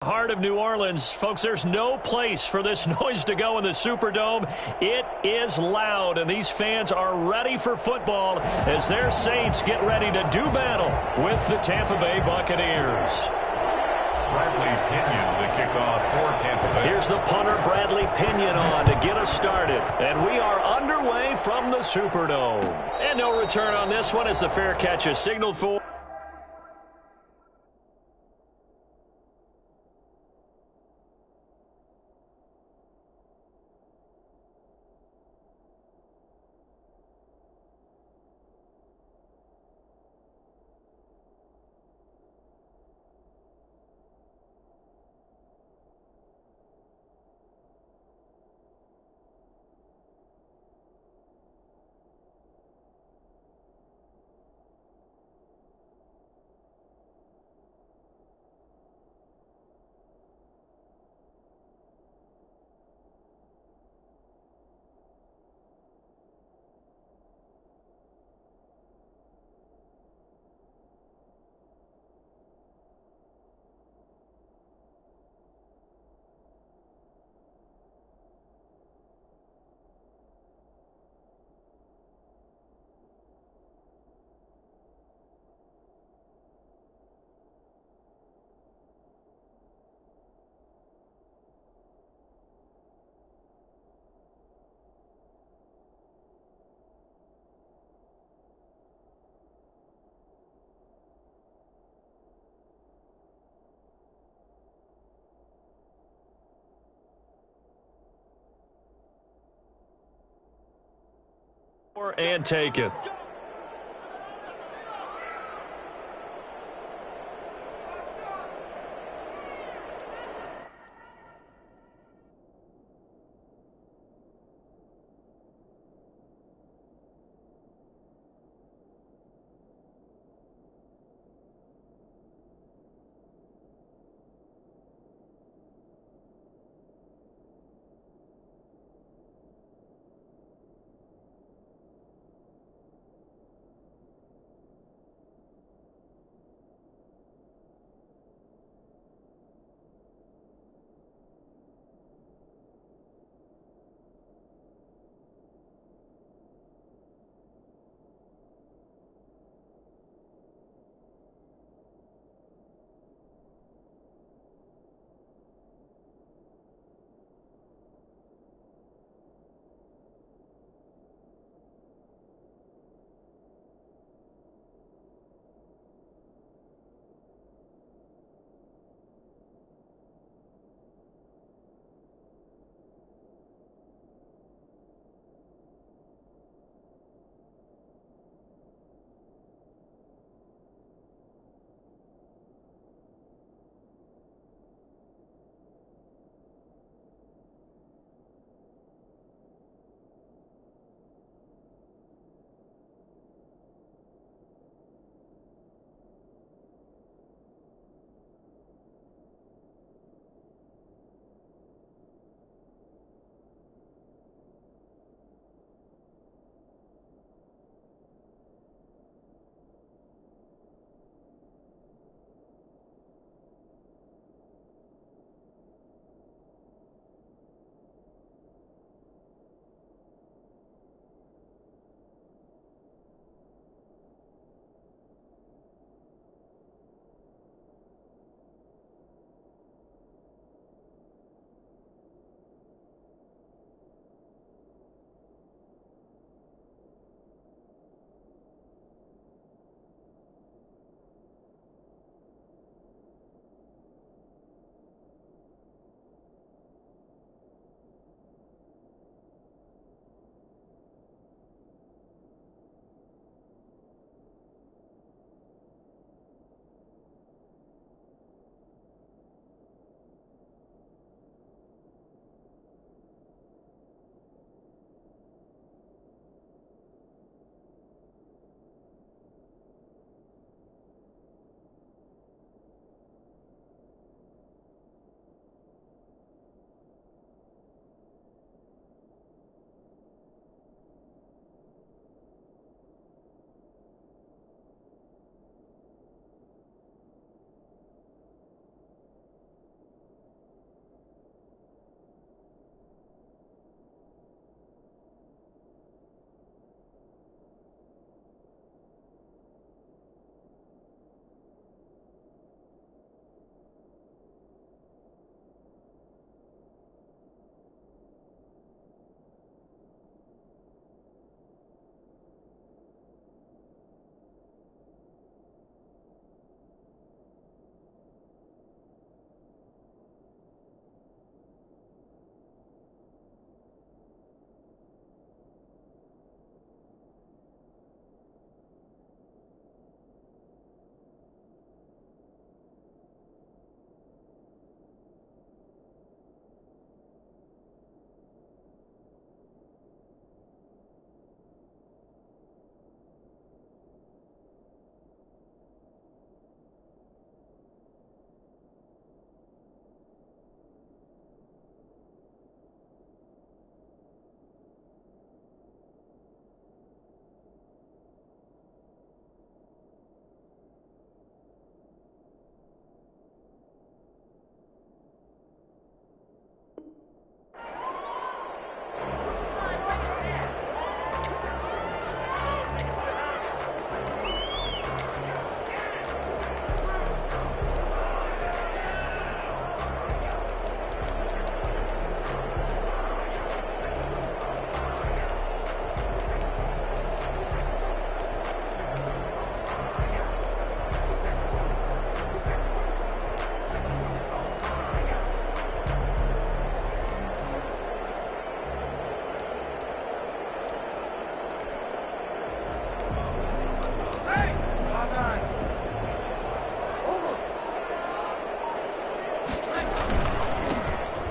Heart of New Orleans. Folks, there's no place for this noise to go in the Superdome. It is loud, and these fans are ready for football as their Saints get ready to do battle with the Tampa Bay Buccaneers. Bradley Pinion, the kickoff for Tampa Bay. Here's the punter, Bradley Pinion, on to get us started. And we are underway from the Superdome. And no return on this one as the fair catch is signaled for. And take it.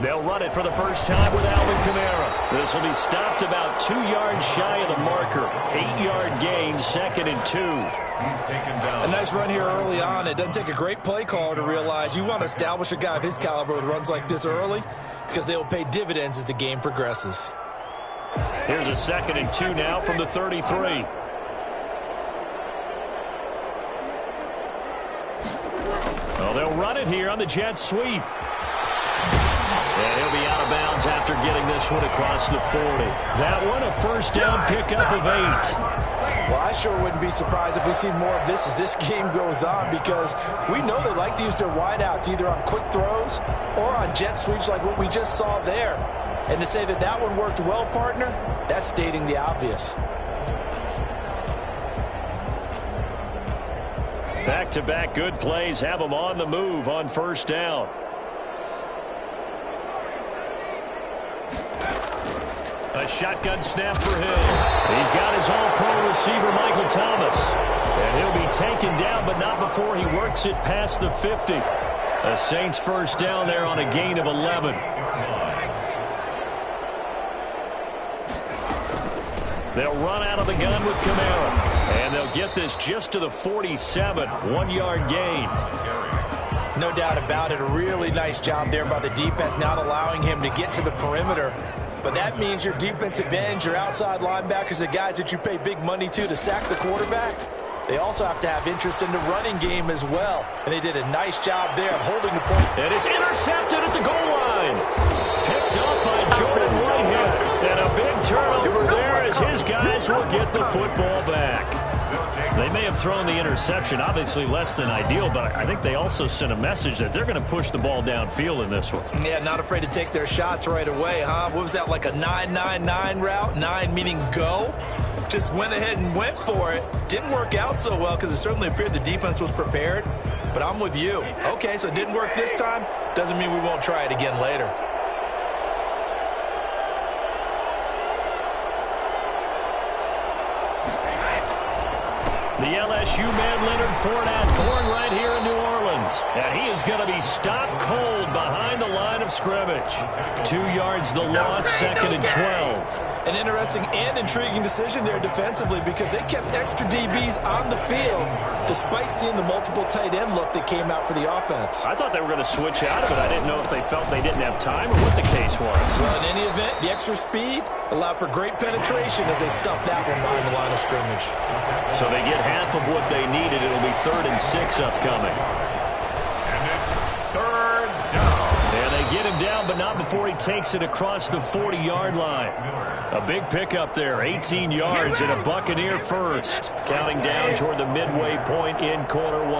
They'll run it for the first time with Alvin Kamara. This will be stopped about 2 yards shy of the marker. 8-yard gain, 2nd and 2. He's taken down. A nice run here early on. It doesn't take a great play caller to realize you want to establish a guy of his caliber with runs like this early because they will pay dividends as the game progresses. Here's a 2nd and 2 now from the 33. Well, they'll run it here on the jet sweep. And he'll be out of bounds after getting this one across the 40. That one a first down pickup of 8. Well, I sure wouldn't be surprised if we see more of this as this game goes on because we know they like to use their wideouts either on quick throws or on jet sweeps like what we just saw there. And to say that that one worked well, partner, that's stating the obvious. Back-to-back good plays have them on the move on first down. A shotgun snap for Hill. He's got his all-pro receiver, Michael Thomas. And he'll be taken down, but not before he works it past the 50. A Saints first down there on a gain of 11. They'll run out of the gun with Kamara. And they'll get this just to the 47. 1-yard gain. No doubt about it. A really nice job there by the defense, not allowing him to get to the perimeter. But that means your defensive ends, your outside linebackers, the guys that you pay big money to sack the quarterback, they also have to have interest in the running game as well. And they did a nice job there of holding the point. And it's intercepted at the goal line. Picked up by Jordan Whitehead. And a big turnover there as his guys will get the football back. They may have thrown the interception, obviously less than ideal, but I think they also sent a message that they're going to push the ball downfield in this one. Yeah, not afraid to take their shots right away, huh? What was that, like a 9-9-9 route? 9 meaning go? Just went ahead and went for it. Didn't work out so well because it certainly appeared the defense was prepared. But I'm with you. Okay, so it didn't work this time. Doesn't mean we won't try it again later. The LSU man, Leonard Fournette, born right here in New Orleans. And he is going to be stopped cold behind the line of scrimmage. 2 yards the loss, 2nd and 12. An interesting and intriguing decision there defensively because they kept extra DBs on the field despite seeing the multiple tight end look that came out for the offense. I thought they were going to switch out of it. I didn't know if they felt they didn't have time or what the case was. Well, in any event, the extra speed allowed for great penetration as they stuffed that one behind the line of scrimmage. So they get half of what they needed. It'll be 3rd and 6 upcoming. And it's 3rd down. And they get him down, but not before he takes it across the 40-yard line. A big pickup there, 18 yards and a Buccaneer first. Counting down toward the midway point in quarter 1.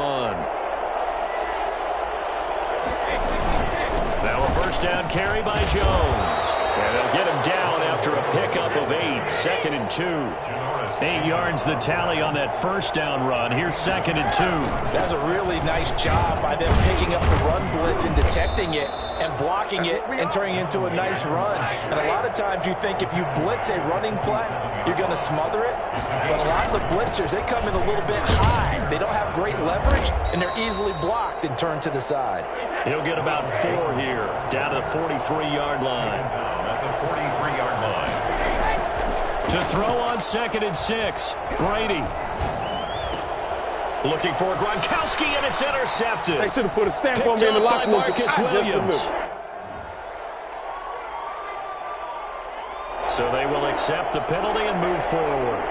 Now a first down carry by Jones. And they'll get him down after a pickup of 8, 2nd and 2. 8 yards the tally on that first down run. Here's 2nd and 2. That's a really nice job by them picking up the run blitz and detecting it and blocking it and turning it into a nice run. And a lot of times you think if you blitz a running play, you're going to smother it. But a lot of the blitzers, they come in a little bit high. They don't have great leverage, and they're easily blocked and turned to the side. He'll get about 4 here, down to the 43-yard line. At the 43-yard line. To throw on 2nd and 6, Brady. Looking for Gronkowski, and it's intercepted. They should have put a stamp Picked on me in the up locker by room. Marcus Williams. So they will accept the penalty and move forward.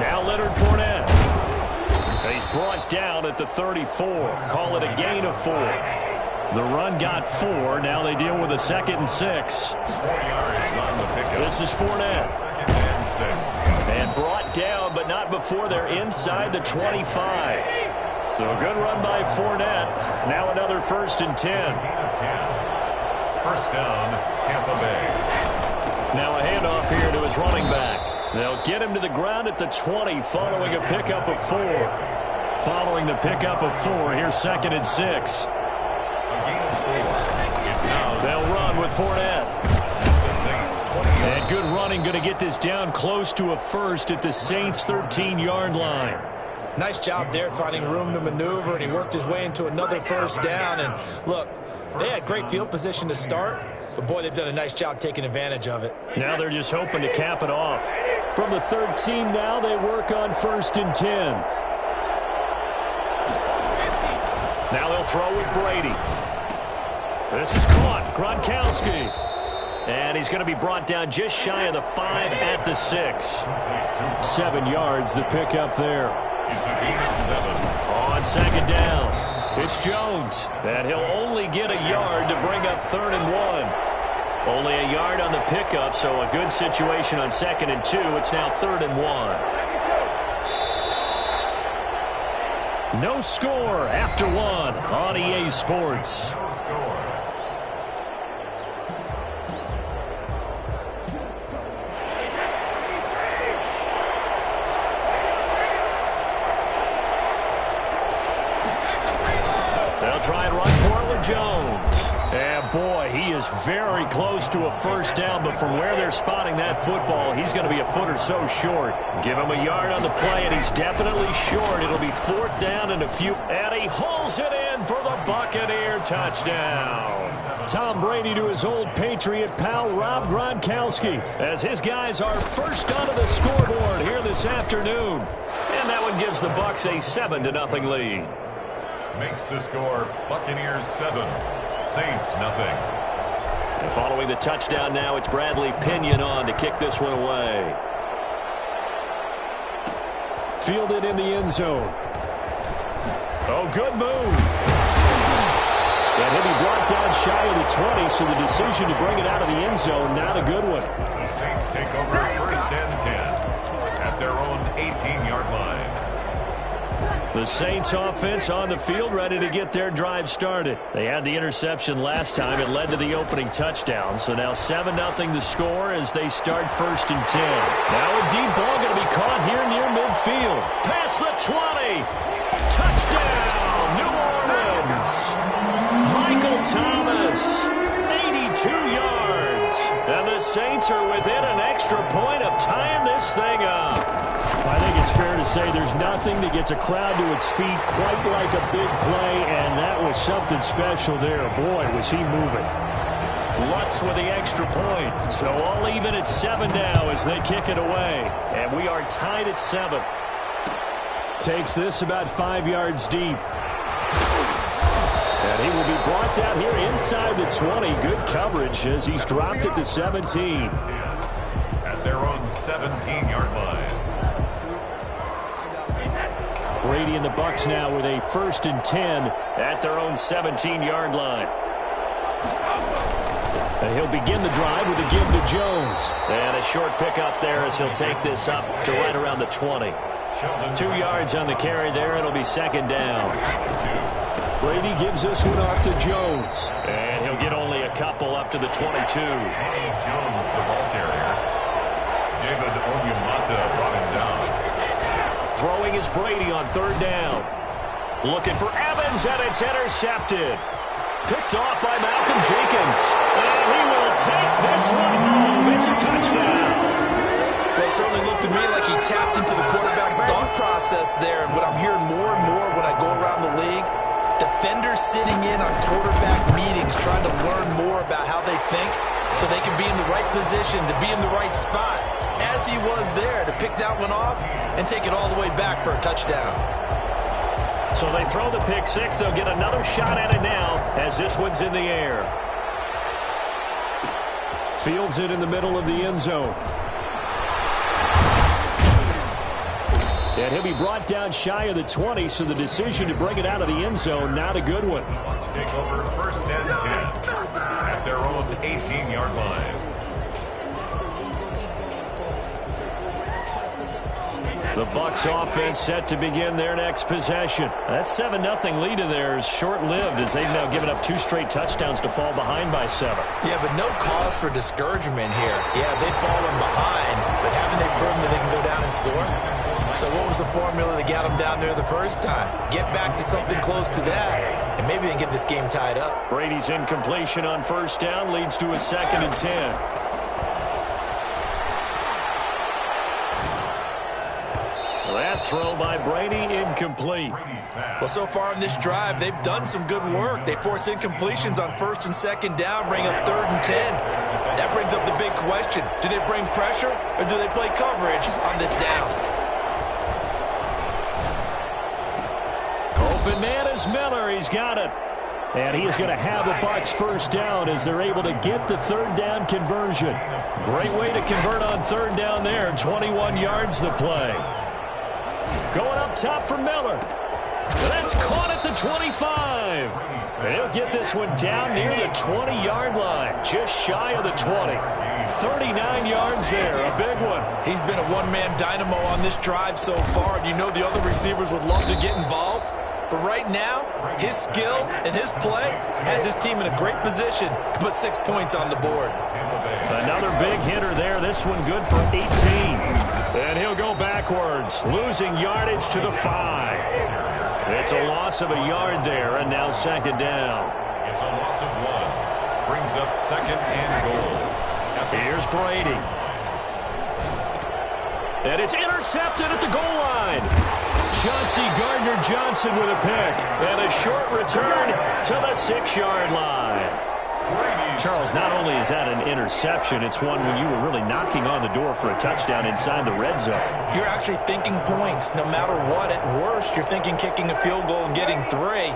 Now Leonard Fournette. He's brought down at the 34. Call it a gain of 4. The run got 4. Now they deal with a 2nd and 6. 4 yards on the pickup. This is Fournette. 2nd and 6. And brought down, but not before they're inside the 25. So a good run by Fournette. Now another 1st and 10. First down, Tampa Bay. Now a handoff here to his running back. They'll get him to the ground at the 20 following a pickup of 4. Following the pickup of 4, here's 2nd and 6. They'll run with Fournette. And good running, going to get this down close to a first at the Saints' 13-yard line. Nice job there finding room to maneuver, and he worked his way into another first down. And look, they had great field position to start, but boy, they've done a nice job taking advantage of it. Now they're just hoping to cap it off. From the 13 now, they work on 1st and 10. Now they'll throw with Brady. This is caught. Gronkowski. And he's going to be brought down just shy of the 5 at the 6. 7 yards, the pickup there. On 2nd down, it's Jones. And he'll only get a yard to bring up 3rd and 1. Only a yard on the pickup, so a good situation on 2nd and 2. It's now 3rd and 1. No score after 1 on EA Sports. No score. They'll try and run for it with Jones. And boy, he is very close to a first down, but from where they're spotting that football, he's going to be a foot or so short. Give him a yard on the play, and he's definitely short. It'll be 4th down and a few, and he hauls it in for the Buccaneer touchdown. Tom Brady to his old Patriot pal, Rob Gronkowski, as his guys are first onto the scoreboard here this afternoon. And that one gives the Bucs a 7-0 lead. Makes the score Buccaneers 7, Saints nothing. And following the touchdown now, it's Bradley Pinion on to kick this one away. Fielded in the end zone. Oh, good move. And he'll be brought down shy of the 20, so the decision to bring it out of the end zone, not a good one. The Saints take over 1st and 10 at their own 18-yard line. The Saints offense on the field, ready to get their drive started. They had the interception last time. It led to the opening touchdown. So now 7-0 the score as they start 1st and 10. Now a deep ball going to be caught here near midfield. Past the 20. Touchdown, New Orleans. Michael Thomas, 82 yards. And the Saints are within an extra point of tying this thing up. I think it's fair to say there's nothing that gets a crowd to its feet quite like a big play, and that was something special there. Boy, was he moving. Lutz with the extra point. So all even at 7 now as they kick it away. And we are tied at 7. Takes this about 5 yards deep. And he will be brought down here inside the 20. Good coverage as he's dropped at the 17. At their own 17-yard line. Brady and the Bucs now with a 1st and 10 at their own 17-yard line. And he'll begin the drive with a give to Jones. And a short pickup there as he'll take this up to right around the 20. 2 yards on the carry there. It'll be 2nd down. Brady gives this one off to Jones. And he'll get only a couple up to the 22. Jones, the ball carrier. David Onyemata brought him down. Throwing is Brady on 3rd down. Looking for Evans, and it's intercepted. Picked off by Malcolm Jenkins. And he will take this one home. It's a touchdown. Well, it certainly looked to me like he tapped into the quarterback's thought process there. And what I'm hearing more and more when I go around the league, defenders sitting in on quarterback meetings trying to learn more about how they think so they can be in the right position to be in the right spot, as he was there to pick that one off and take it all the way back for a touchdown. So they throw the pick six. They'll get another shot at it now as this one's in the air. Fields it in the middle of the end zone. And he'll be brought down shy of the 20, so the decision to bring it out of the end zone, not a good one. Bucs take over 1st and 10 at their own 18-yard line. The Bucs offense set to begin their next possession. That 7-0 lead of theirs short-lived as they've now given up 2 straight touchdowns to fall behind by 7. Yeah, but no cause for discouragement here. Yeah, they've fallen behind, but haven't they proven that they can go down and score? So what was the formula that got them down there the first time? Get back to something close to that, and maybe they can get this game tied up. Brady's incompletion on 1st down leads to a 2nd and 10. That throw by Brady, incomplete. Well, so far in this drive, they've done some good work. They force incompletions on 1st and 2nd down, bring up 3rd and 10. That brings up the big question. Do they bring pressure or do they play coverage on this down? Open man is Miller. He's got it. And he is going to have the Bucs first down as they're able to get the 3rd down conversion. Great way to convert on 3rd down there. 21 yards the play. Going up top for Miller. That's caught at the 25. And he'll get this one down near the 20-yard line. Just shy of the 20. 39 yards there. A big one. He's been a one-man dynamo on this drive so far. And you know the other receivers would love to get involved. But right now, his skill and his play has his team in a great position to put 6 points on the board. Another big hitter there. This one good for 18. And he'll go backwards, losing yardage to the 5. It's a loss of a yard there, and now 2nd down. It's a loss of 1. Brings up 2nd and goal. Here's Brady. And it's intercepted at the goal line. Chauncey Gardner-Johnson with a pick. And a short return to the 6-yard line. Charles, not only is that an interception, it's one when you were really knocking on the door for a touchdown inside the red zone. You're actually thinking points. No matter what, at worst, you're thinking kicking a field goal and getting 3.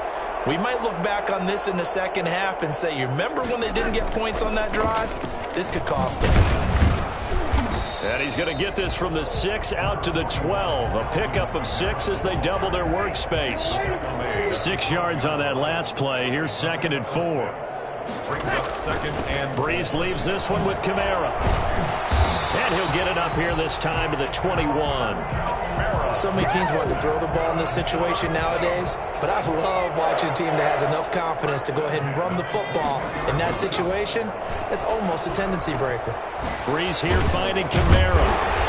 We might look back on this in the second half and say, you remember when they didn't get points on that drive? This could cost them. And he's going to get this from the 6 out to the 12. A pickup of 6 as they double their workspace. 6 yards on that last play. Here's 2nd and 4. Brings up 2nd and Breeze leaves this one with Kamara. And he'll get it up here this time to the 21. So many teams want to throw the ball in this situation nowadays, but I love watching a team that has enough confidence to go ahead and run the football. In that situation, that's almost a tendency breaker. Breeze here finding Kamara.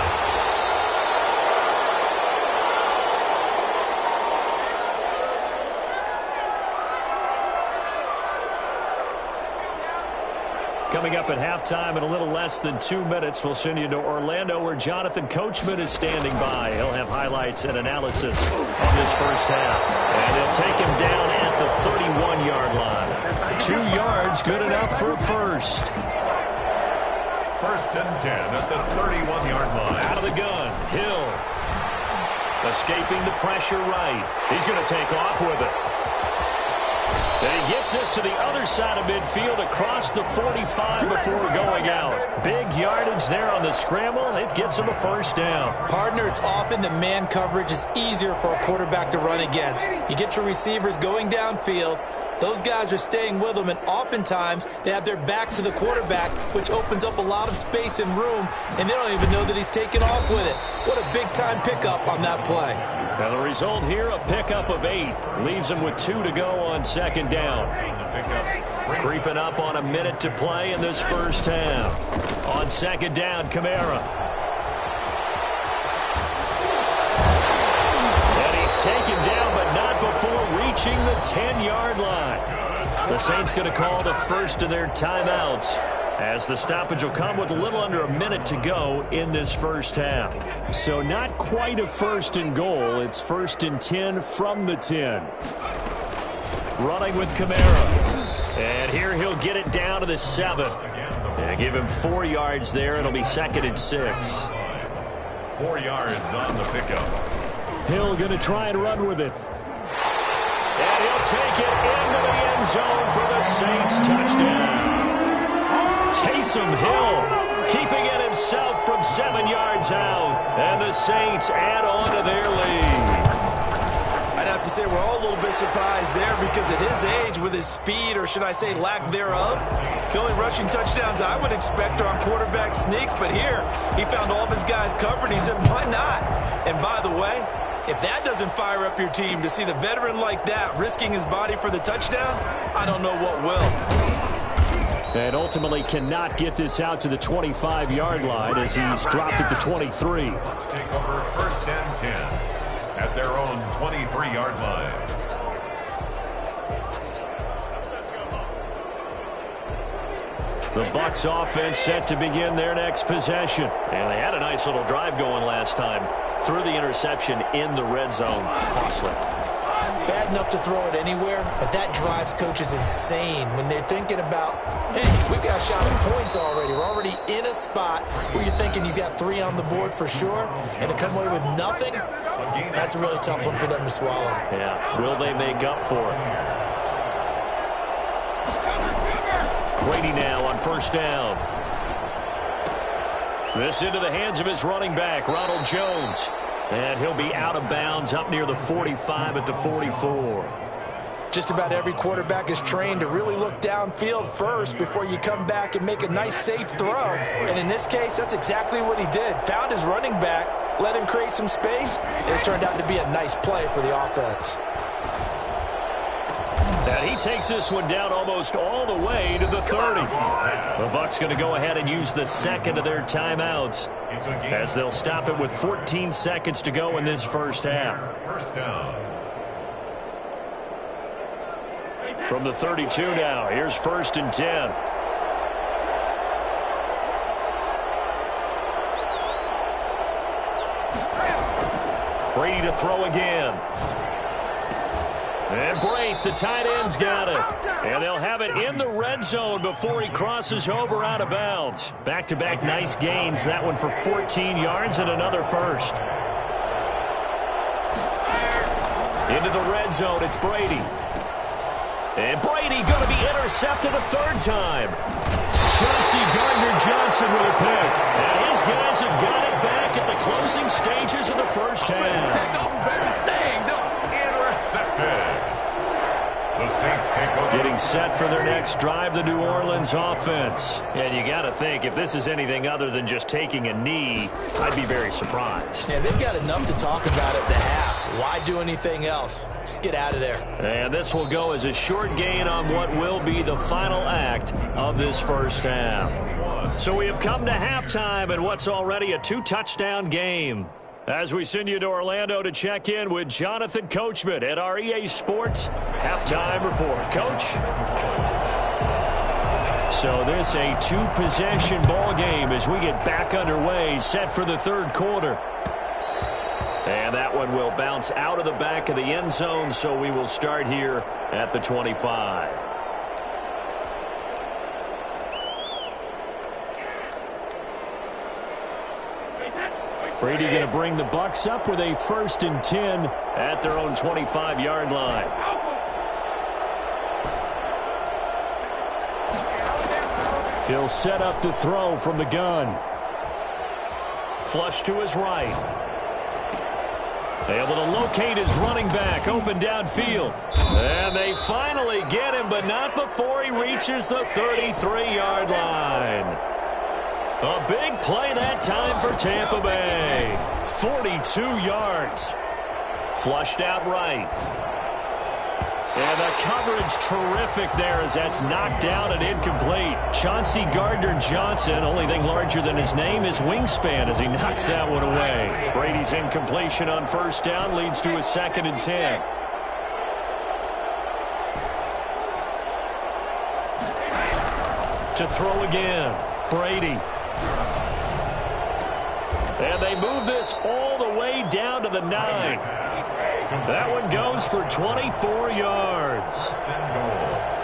Coming up at halftime in a little less than 2 minutes, we'll send you to Orlando where Jonathan Coachman is standing by. He'll have highlights and analysis on this first half. And they'll take him down at the 31-yard line. 2 yards, good enough for a first. 1st and 10 at the 31-yard line. Out of the gun, Hill. Escaping the pressure right. He's going to take off with it. And he gets this to the other side of midfield across the 45 before going out. Big yardage there on the scramble. It gets him a first down. Partner, it's often that man coverage is easier for a quarterback to run against. You get your receivers going downfield. Those guys are staying with them, and oftentimes they have their back to the quarterback, which opens up a lot of space and room, and they don't even know that he's taken off with it. What a big-time pickup on that play. Now the result here, a pickup of 8. Leaves him with 2 to go on 2nd down. Creeping up on a minute to play in this first half. On 2nd down, Kamara. And he's taken down, but not before reaching the 10-yard line. The Saints going to call the first of their timeouts, as the stoppage will come with a little under a minute to go in this first half. So not quite a 1st and goal. It's 1st and 10 from the 10. Running with Kamara. And here he'll get it down to the 7. And give him 4 yards there. It'll be 2nd and 6. 4 yards on the pickup. Hill going to try and run with it. And he'll take it into the end zone for the Saints touchdown. Taysom Hill keeping it himself from 7 yards out. And the Saints add on to their lead. I'd have to say we're all a little bit surprised there because at his age, with his speed, or should I say lack thereof, the only rushing touchdowns I would expect are on quarterback sneaks. But here, he found all of his guys covered. He said, why not? And by the way, if that doesn't fire up your team to see the veteran like that risking his body for the touchdown, I don't know what will. And ultimately cannot get this out to the 25-yard line as he's dropped at the 23. Let's take over 1st and 10 at their own 23-yard line. The Bucs offense set to begin their next possession. And they had a nice little drive going last time. threw the interception in the red zone. Costly. Bad enough to throw it anywhere, but that drives coaches insane when they're thinking about, hey, we've got a shot at points already. We're already in a spot where you're thinking you got 3 on the board for sure, and to come away with nothing, that's a really tough one for them to swallow. Yeah, will they make up for it? Brady now on first down. This into the hands of his running back, Ronald Jones. And he'll be out of bounds up near the 45 at the 44. Just about every quarterback is trained to really look downfield first before you come back and make a nice, safe throw. And in this case, that's exactly what he did. Found his running back, let him create some space, and it turned out to be a nice play for the offense. And he takes this one down almost all the way to the 30. The Bucs going to go ahead and use the second of their timeouts as they'll stop it with 14 seconds to go in this first half. First down. From the 32 now, here's 1st and 10. Brady to throw again. And Brate, the tight end's got it. And they'll have it in the red zone before he crosses over out of bounds. Back-to-back nice gains. That one for 14 yards and another first. Into the red zone, it's Brady. And Brady going to be intercepted a 3rd time. Chauncey Gardner-Johnson with a pick. And his guys have got it back at the closing stages of the first half. Intercepted. The Saints take over. Getting set for their next drive, the New Orleans offense. And you got to think, if this is anything other than just taking a knee, I'd be very surprised. Yeah, they've got enough to talk about at the half. Why do anything else? Just get out of there. And this will go as a short gain on what will be the final act of this first half. So we have come to halftime in what's already a 2-touchdown game. As we send you to Orlando to check in with Jonathan Coachman at our EA Sports Halftime Report. Coach? So this a 2-possession ball game as we get back underway, set for the 3rd quarter. And that one will bounce out of the back of the end zone, so we will start here at the 25. Brady going to bring the Bucs up with a 1st and 10 at their own 25-yard line. He'll set up to throw from the gun. Flush to his right. Able to locate his running back open downfield. And they finally get him, but not before he reaches the 33-yard line. A big play that time for Tampa Bay. 42 yards. Flushed out right. And the coverage terrific there as that's knocked down and incomplete. Chauncey Gardner-Johnson, only thing larger than his name is wingspan as he knocks that one away. Brady's incompletion on first down leads to a 2nd and 10. To throw again, Brady. And they move this all the way down to the 9. That one goes for 24 yards.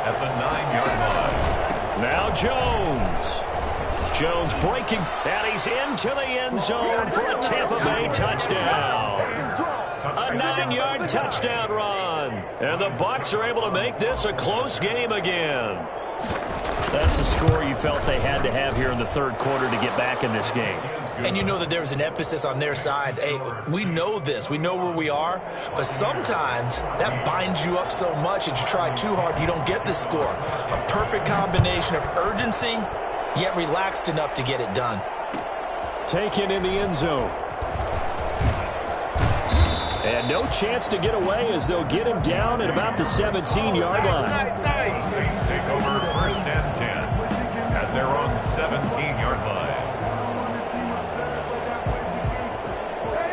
At the 9-yard line. Now Jones. Jones breaking, and he's into the end zone for a Tampa Bay touchdown. A 9-yard touchdown run. And the Bucs are able to make this a close game again. That's a score you felt they had to have here in the 3rd quarter to get back in this game. And you know that there's an emphasis on their side. Hey, we know this. We know where we are. But sometimes that binds you up so much that you try too hard, you don't get the score. A perfect combination of urgency, yet relaxed enough to get it done. Taken in the end zone. And no chance to get away as they'll get him down at about the 17-yard line. Saints take over 1st and 10 at their own 17-yard line.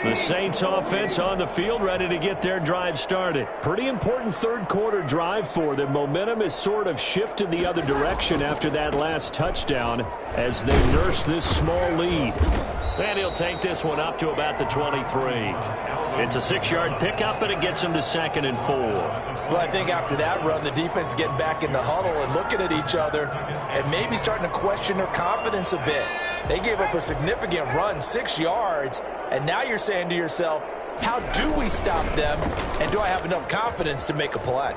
The Saints offense on the field, ready to get their drive started. Pretty important third quarter drive for them. Momentum has sort of shifted the other direction after that last touchdown as they nurse this small lead. And he'll take this one up to about the 23. It's a 6-yard pickup, and it gets him to 2nd and 4. Well, I think after that run, the defense is getting back in the huddle and looking at each other and maybe starting to question their confidence a bit. They gave up a significant run, 6 yards, and now you're saying to yourself, how do we stop them, and do I have enough confidence to make a play?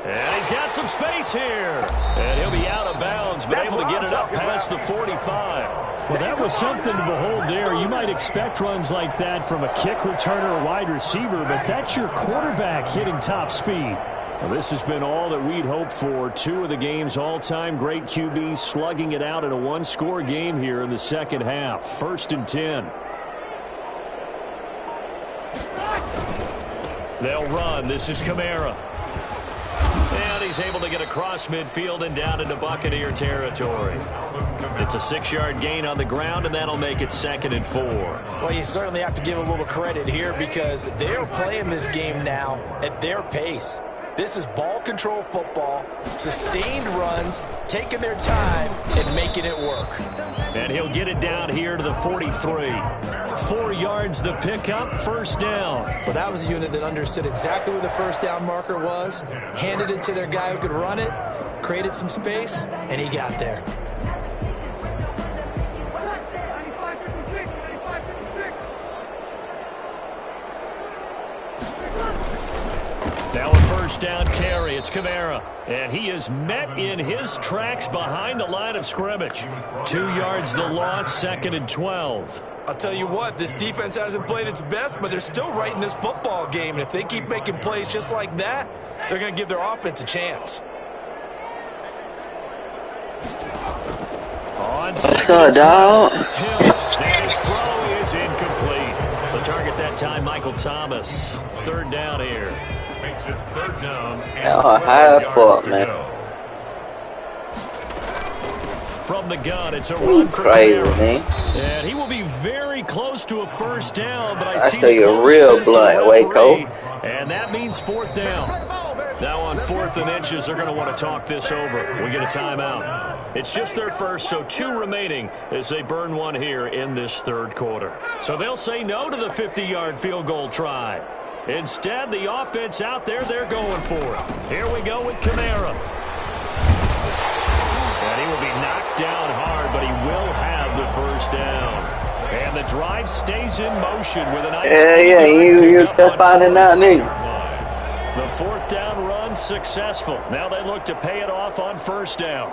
And he's got some space here. And he'll be out of bounds, but able to get it up past the 45. Well, that was something to behold there. You might expect runs like that from a kick returner or wide receiver, but that's your quarterback hitting top speed. Well, this has been all that we'd hoped for. 2 of the game's all-time great QBs slugging it out in a one-score game here in the second half. 1st and 10. They'll run. This is Kamara. And he's able to get across midfield and down into Buccaneer territory. It's a 6-yard gain on the ground, and that'll make it 2nd and 4. Well, you certainly have to give a little credit here because they're playing this game now at their pace. This is ball control football, sustained runs, taking their time and making it work. And he'll get it down here to the 43. 4 yards the pickup, 1st down. Well, that was a unit that understood exactly where the 1st down marker was, handed it to their guy who could run it, created some space, and he got there. Now a 1st down carry. It's Kamara. And he is met in his tracks behind the line of scrimmage. 2 yards the loss, 2nd and 12. I'll tell you what, this defense hasn't played its best, but they're still right in this football game. And if they keep making plays just like that, they're going to give their offense a chance. On 2nd down. Hill. And his throw is incomplete. The target that time, Michael Thomas. 3rd down here. Makes it 3rd down and high foot, man. From the gun, it's a run for crazy, Kamara. man. And he will be very close to a 1st down, but I That's see how the you're close real fist of blunt, the referee, Waco. and that means 4th down. Now on 4th and inches, they're going to want to talk this over. We get a timeout. It's just their first, so 2 remaining as they burn one here in this 3rd quarter. So they'll say no to the 50-yard field goal try. Instead, the offense out there, they're going for it. Here we go with Kamara. And he will be knocked down hard, but he will have the 1st down. And the drive stays in motion with a nice you're finding out, nigga. The 4th down run successful. Now they look to pay it off on 1st down.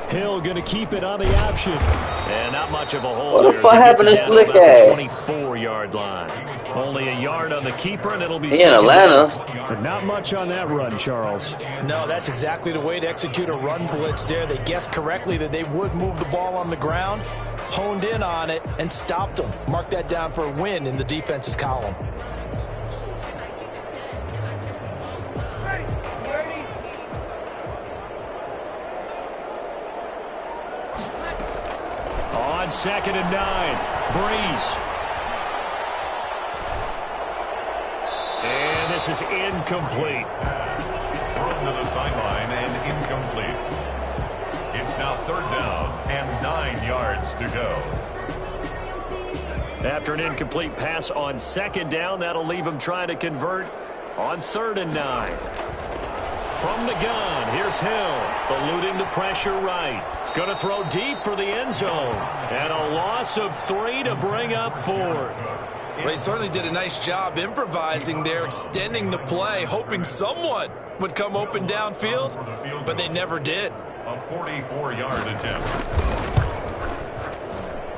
Hill going to keep it on the option. And not much of a hole. What the fuck happened to Slick Ass? 24-yard line. Only a yard on the keeper, and it'll be in Atlanta. But not much on that run, Charles. No, that's exactly the way to execute a run blitz there. They guessed correctly that they would move the ball on the ground, honed in on it, and stopped them. Mark that down for a win in the defense's column. On 2nd and 9, Breeze. And this is incomplete. Thrown to the sideline and incomplete. It's now 3rd down and 9 yards to go. After an incomplete pass on 2nd down, that'll leave him trying to convert on 3rd and 9. From the gun, here's Hill, eluding the pressure right. Going to throw deep for the end zone. And a loss of 3 to bring up 4th. Well, they certainly did a nice job improvising there, extending the play, hoping someone would come open downfield, but they never did. A 44-yard attempt.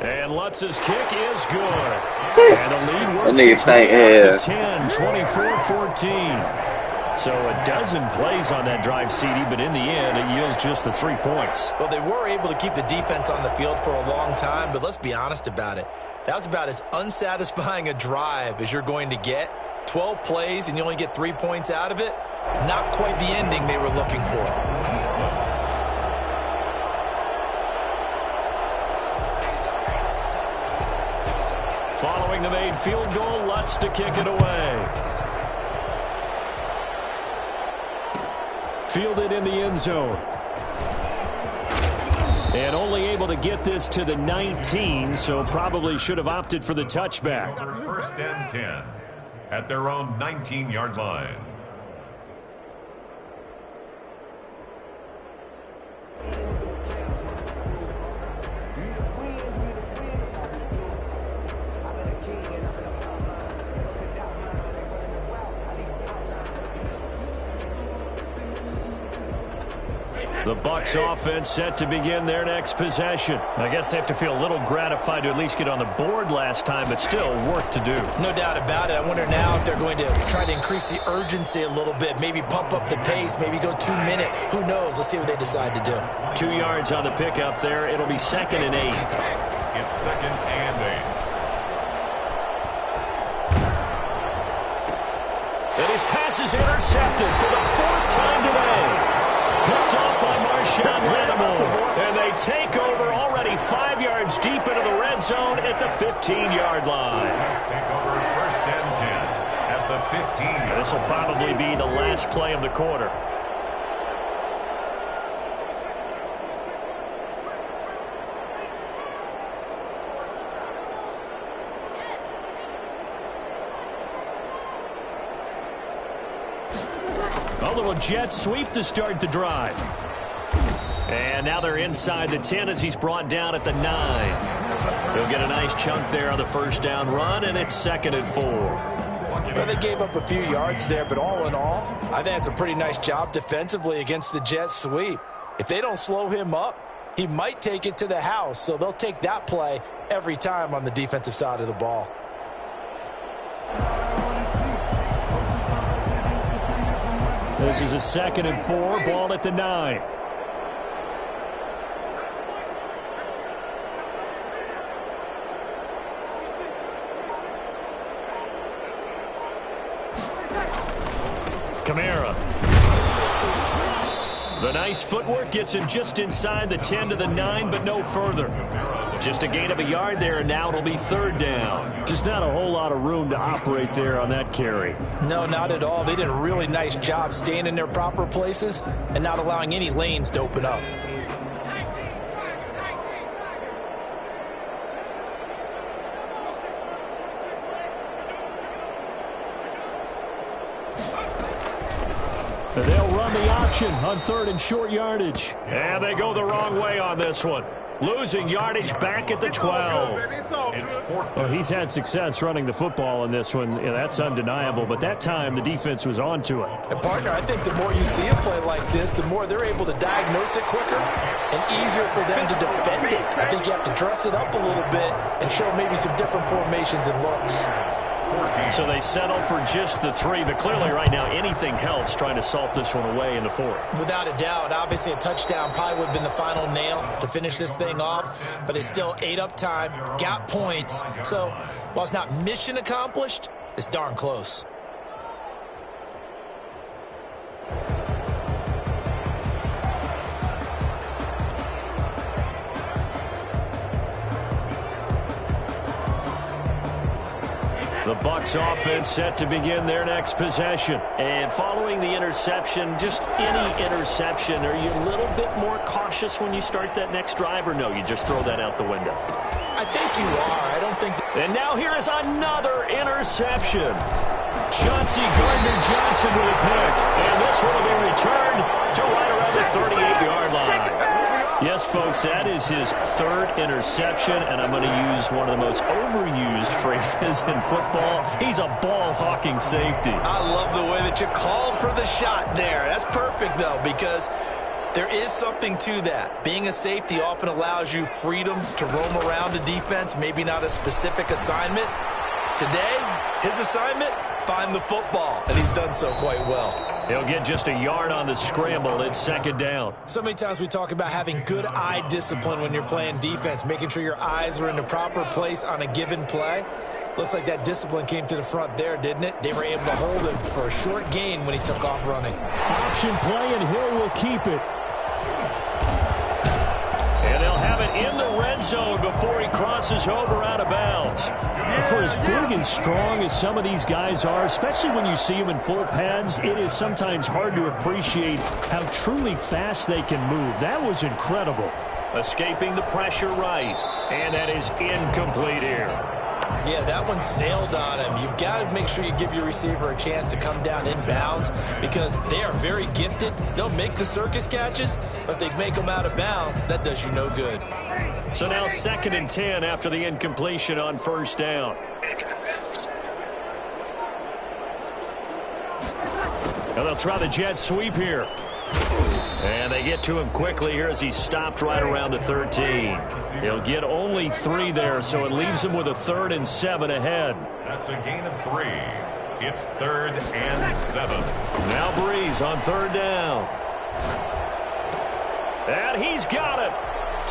And Lutz's kick is good. And the lead works its way up to 10, 24-14. So a dozen plays on that drive, CD, but in the end, it yields just the 3 points. Well, they were able to keep the defense on the field for a long time, but let's be honest about it. That was about as unsatisfying a drive as you're going to get. 12 plays and you only get 3 points out of it. Not quite the ending they were looking for. scoring the made field goal. Lutz to kick it away. Fielded in the end zone. And only able to get this to the 19, so probably should have opted for the touchback. First and 10 at their own 19-yard line. The Bucs offense set to begin their next possession. I guess they have to feel a little gratified to at least get on the board last time, but still work to do. No doubt about it. I wonder now if they're going to try to increase the urgency a little bit, maybe pump up the pace, maybe go 2 minute. Who knows? Let's see what they decide to do. 2 yards on the pickup there. It'll be 2nd and 8. It's 2nd and 8. And his pass is intercepted for the 4th time today. Picked off by Marshawn Lattimore. And they take over already 5 yards deep into the red zone at the 15-yard line. Let's take over 1st and 10 at the 15. This will probably be the last play of the quarter. A little jet sweep to start the drive. And now they're inside the 10 as he's brought down at the 9. He'll get a nice chunk there on the first down run, and it's 2nd and 4. Well, they gave up a few yards there, but all in all, I think it's a pretty nice job defensively against the jet sweep. If they don't slow him up, he might take it to the house, so they'll take that play every time on the defensive side of the ball. This is a 2nd and 4, ball at the 9. Kamara. The nice footwork gets him just inside the 10 to the 9, but no further. Just a gain of a yard there, and now it'll be 3rd down. Just not a whole lot of room to operate there on that carry. No, not at all. They did a really nice job staying in their proper places and not allowing any lanes to open up. They'll run the option on 3rd and short yardage. And they go the wrong way on this one. Losing yardage back at the 12. It's 4th. Well, he's had success running the football in this one. Yeah, that's undeniable. But that time, the defense was on to it. And, partner, I think the more you see a play like this, the more they're able to diagnose it quicker and easier for them to defend it. I think you have to dress it up a little bit and show maybe some different formations and looks. So they settle for just the 3, but clearly right now anything helps trying to salt this one away in the 4th. Without a doubt, obviously a touchdown probably would have been the final nail to finish this thing off, but it's still ate up time, got points. So while it's not mission accomplished, it's darn close. The Bucs offense set to begin their next possession. And following the interception, just any interception, are you a little bit more cautious when you start that next drive, or no, you just throw that out the window? I think you are. I don't think... And now here is another interception. Chauncey Gardner-Johnson with a pick. And this one will be returned to right around the 38-yard line. Yes, folks, that is his 3rd interception, and I'm going to use one of the most overused phrases in football. He's a ball-hawking safety. I love the way that you called for the shot there. That's perfect, though, because there is something to that. Being a safety often allows you freedom to roam around a defense, maybe not a specific assignment. Today, his assignment, find the football, and he's done so quite well. He'll get just a yard on the scramble. It's 2nd down. So many times we talk about having good eye discipline when you're playing defense, making sure your eyes are in the proper place on a given play. Looks like that discipline came to the front there, didn't it? They were able to hold him for a short gain when he took off running. Option play, and Hill will keep it. And they'll have it in the red end zone before he crosses over out of bounds. For as big and strong as some of these guys are, especially when you see them in full pads, it is sometimes hard to appreciate how truly fast they can move. That was incredible. Escaping the pressure right. And that is incomplete here. Yeah, that one sailed on him. You've got to make sure you give your receiver a chance to come down inbounds because they are very gifted. They'll make the circus catches, but if they make them out of bounds, that does you no good. So now 2nd and 10 after the incompletion on first down. And they'll try the jet sweep here. And they get to him quickly here as he's stopped right around the 13. He'll get only 3 there, so it leaves him with a 3rd and 7 ahead. That's a gain of 3. It's 3rd and 7. Now Breeze on 3rd down. And he's got it.